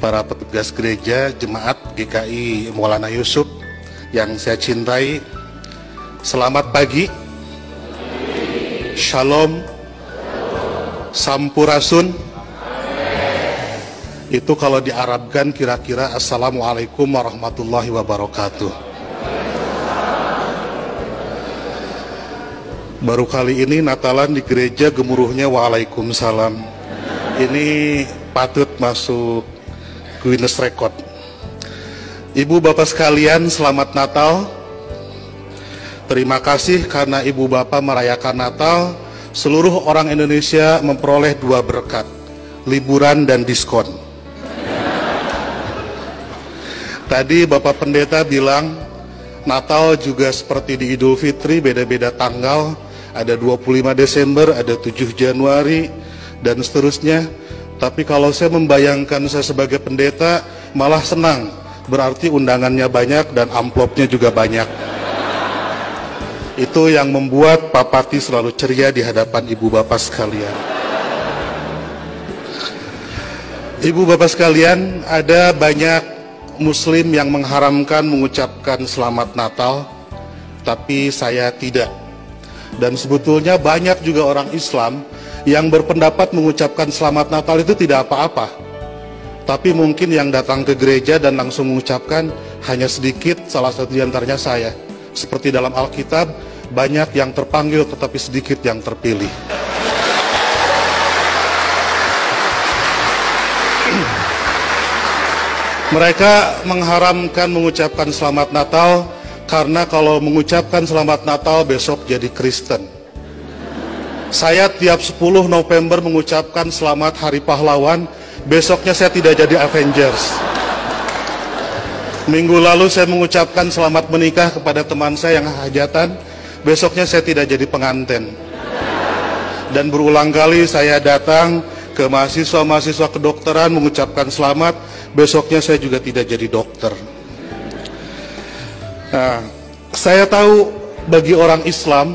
para petugas gereja, jemaat GKI Maulana Yusuf yang saya cintai, selamat pagi, Shalom, Sampurasun. Itu kalau diarabkan kira-kira Assalamualaikum warahmatullahi wabarakatuh. Baru kali ini Natalan di gereja gemuruhnya Waalaikumsalam. Ini patut masuk Guinness Record. Ibu bapak sekalian, selamat Natal. Terima kasih karena ibu bapak merayakan Natal. Seluruh orang Indonesia memperoleh 2 berkat, liburan dan diskon. Tadi Bapak Pendeta bilang Natal juga seperti di Idul Fitri, beda-beda tanggal. Ada 25 Desember, ada 7 Januari, dan seterusnya. Tapi kalau saya membayangkan saya sebagai pendeta, malah senang. Berarti undangannya banyak dan amplopnya juga banyak. Itu yang membuat Pak Pati selalu ceria di hadapan ibu bapak sekalian. Ibu bapak sekalian, ada banyak Muslim yang mengharamkan mengucapkan selamat Natal, tapi saya tidak. Dan sebetulnya banyak juga orang Islam yang berpendapat mengucapkan selamat Natal itu tidak apa-apa. Tapi mungkin yang datang ke gereja dan langsung mengucapkan hanya sedikit, salah satu di antaranya saya. Seperti dalam Alkitab, banyak yang terpanggil tetapi sedikit yang terpilih. Mereka mengharamkan mengucapkan selamat Natal karena kalau mengucapkan selamat Natal besok jadi Kristen. Saya tiap 10 November mengucapkan selamat Hari Pahlawan, besoknya saya tidak jadi Avengers. Minggu lalu saya mengucapkan selamat menikah kepada teman saya yang hajatan, besoknya saya tidak jadi pengantin. Dan berulang kali saya datang ke mahasiswa-mahasiswa kedokteran mengucapkan selamat, besoknya saya juga tidak jadi dokter. Nah, saya tahu bagi orang Islam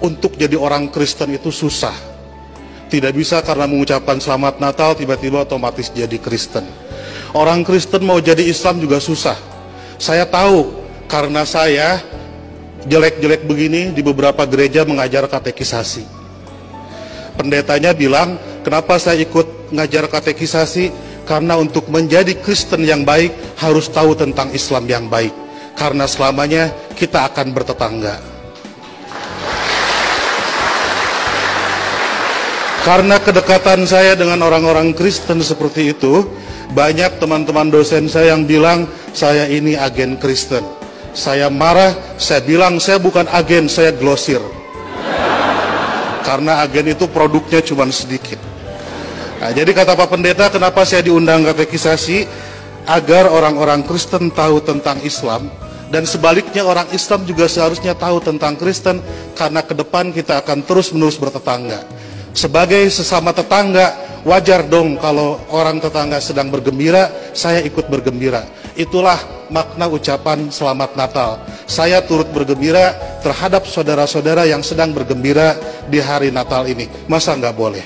untuk jadi orang Kristen itu susah. Tidak bisa karena mengucapkan selamat Natal tiba-tiba otomatis jadi Kristen. Orang Kristen mau jadi Islam juga susah. Saya tahu karena saya jelek-jelek begini di beberapa gereja mengajar katekisasi. Pendetanya bilang, kenapa saya ikut ngajar katekisasi? Karena untuk menjadi Kristen yang baik harus tahu tentang Islam yang baik. Karena selamanya kita akan bertetangga. Karena kedekatan saya dengan orang-orang Kristen seperti itu, banyak teman-teman dosen saya yang bilang saya ini agen Kristen. Saya marah, saya bilang saya bukan agen, saya glosir. Karena agen itu produknya cuma sedikit. Nah, jadi kata Pak Pendeta, kenapa saya diundang katekisasi? Agar orang-orang Kristen tahu tentang Islam, dan sebaliknya orang Islam juga seharusnya tahu tentang Kristen, karena ke depan kita akan terus-menerus bertetangga. Sebagai sesama tetangga, wajar dong kalau orang tetangga sedang bergembira, saya ikut bergembira. Itulah makna ucapan selamat Natal. Saya turut bergembira terhadap saudara-saudara yang sedang bergembira di hari Natal ini. Masa nggak boleh?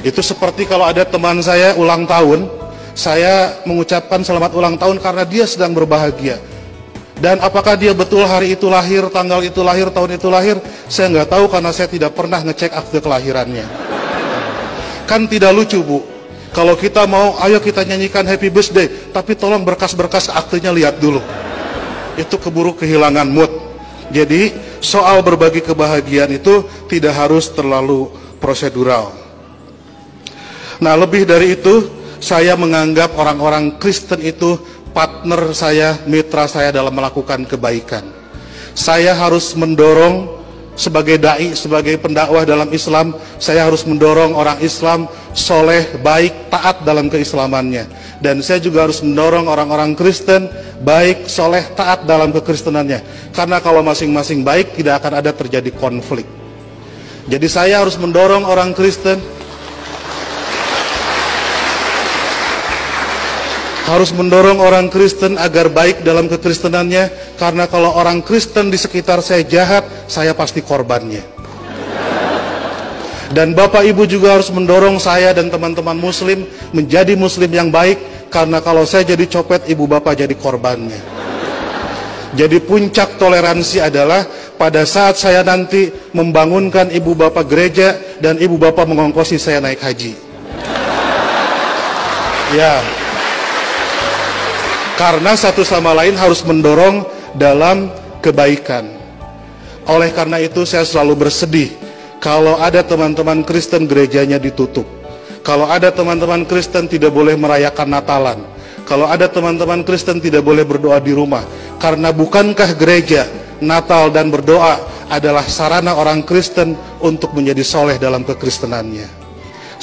Itu seperti kalau ada teman saya ulang tahun, saya mengucapkan selamat ulang tahun karena dia sedang berbahagia. Dan apakah dia betul hari itu lahir, tanggal itu lahir, tahun itu lahir, saya nggak tahu karena saya tidak pernah ngecek akte kelahirannya. Kan tidak lucu, Bu, kalau kita mau, ayo kita nyanyikan happy birthday, tapi tolong berkas-berkas aktenya lihat dulu. Itu keburu kehilangan mood. Jadi soal berbagi kebahagiaan itu tidak harus terlalu prosedural. Nah, lebih dari itu, saya menganggap orang-orang Kristen itu partner saya, mitra saya dalam melakukan kebaikan. Saya harus mendorong sebagai dai, sebagai pendakwah dalam Islam, saya harus mendorong orang Islam soleh, baik, taat dalam keislamannya. Dan saya juga harus mendorong orang-orang Kristen baik, soleh, taat dalam kekristenannya. Karena kalau masing-masing baik, tidak akan ada terjadi konflik. Jadi saya harus mendorong orang Kristen agar baik dalam kekristenannya, karena kalau orang Kristen di sekitar saya jahat, saya pasti korbannya. Dan Bapak Ibu juga harus mendorong saya dan teman-teman muslim menjadi muslim yang baik, karena kalau saya jadi copet, ibu bapak jadi korbannya. Jadi puncak toleransi adalah pada saat saya nanti membangunkan ibu bapak gereja dan ibu bapak mengongkosi saya naik haji. Ya, karena satu sama lain harus mendorong dalam kebaikan. Oleh karena itu saya selalu bersedih kalau ada teman-teman Kristen gerejanya ditutup, kalau ada teman-teman Kristen tidak boleh merayakan Natalan, kalau ada teman-teman Kristen tidak boleh berdoa di rumah. Karena bukankah gereja, Natal dan berdoa adalah sarana orang Kristen untuk menjadi soleh dalam kekristenannya.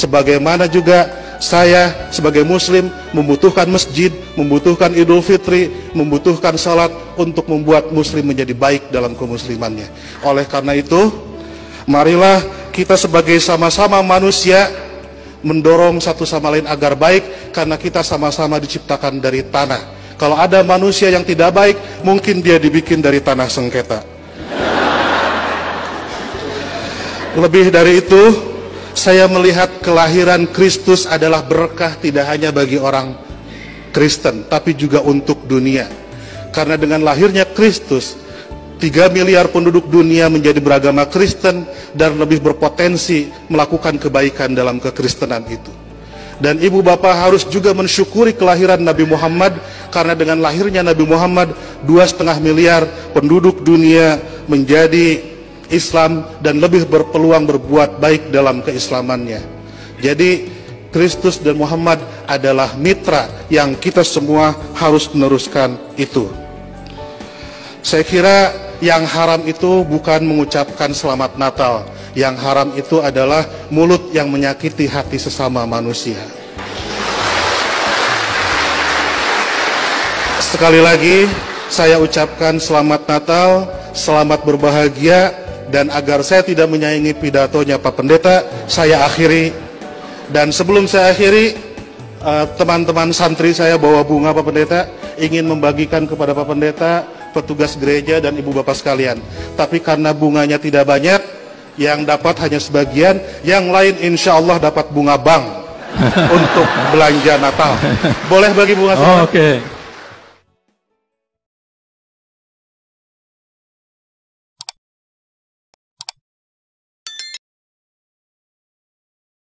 Sebagaimana juga saya sebagai muslim membutuhkan masjid, membutuhkan Idul Fitri, membutuhkan salat untuk membuat muslim menjadi baik dalam kemuslimannya. Oleh karena itu, marilah kita sebagai sama-sama manusia mendorong satu sama lain agar baik, karena kita sama-sama diciptakan dari tanah. Kalau ada manusia yang tidak baik, mungkin dia dibikin dari tanah sengketa. Lebih dari itu, saya melihat kelahiran Kristus adalah berkah tidak hanya bagi orang Kristen, tapi juga untuk dunia. Karena dengan lahirnya Kristus, 3 miliar penduduk dunia menjadi beragama Kristen dan lebih berpotensi melakukan kebaikan dalam kekristenan itu. Dan ibu bapak harus juga mensyukuri kelahiran Nabi Muhammad, karena dengan lahirnya Nabi Muhammad 2,5 miliar penduduk dunia menjadi Islam dan lebih berpeluang berbuat baik dalam keislamannya. Jadi Kristus dan Muhammad adalah mitra yang kita semua harus meneruskan itu. Saya kira yang haram itu bukan mengucapkan selamat Natal. Yang haram itu adalah mulut yang menyakiti hati sesama manusia. Sekali lagi saya ucapkan selamat Natal, selamat berbahagia, dan agar saya tidak menyaingi pidatonya Pak Pendeta, saya akhiri. Dan sebelum saya akhiri, teman-teman santri saya bawa bunga Pak Pendeta, ingin membagikan kepada Pak Pendeta, petugas gereja dan ibu bapak sekalian. Tapi karena bunganya tidak banyak, yang dapat hanya sebagian, yang lain insya Allah dapat bunga bank untuk belanja Natal. Boleh bagi bunga? Oke.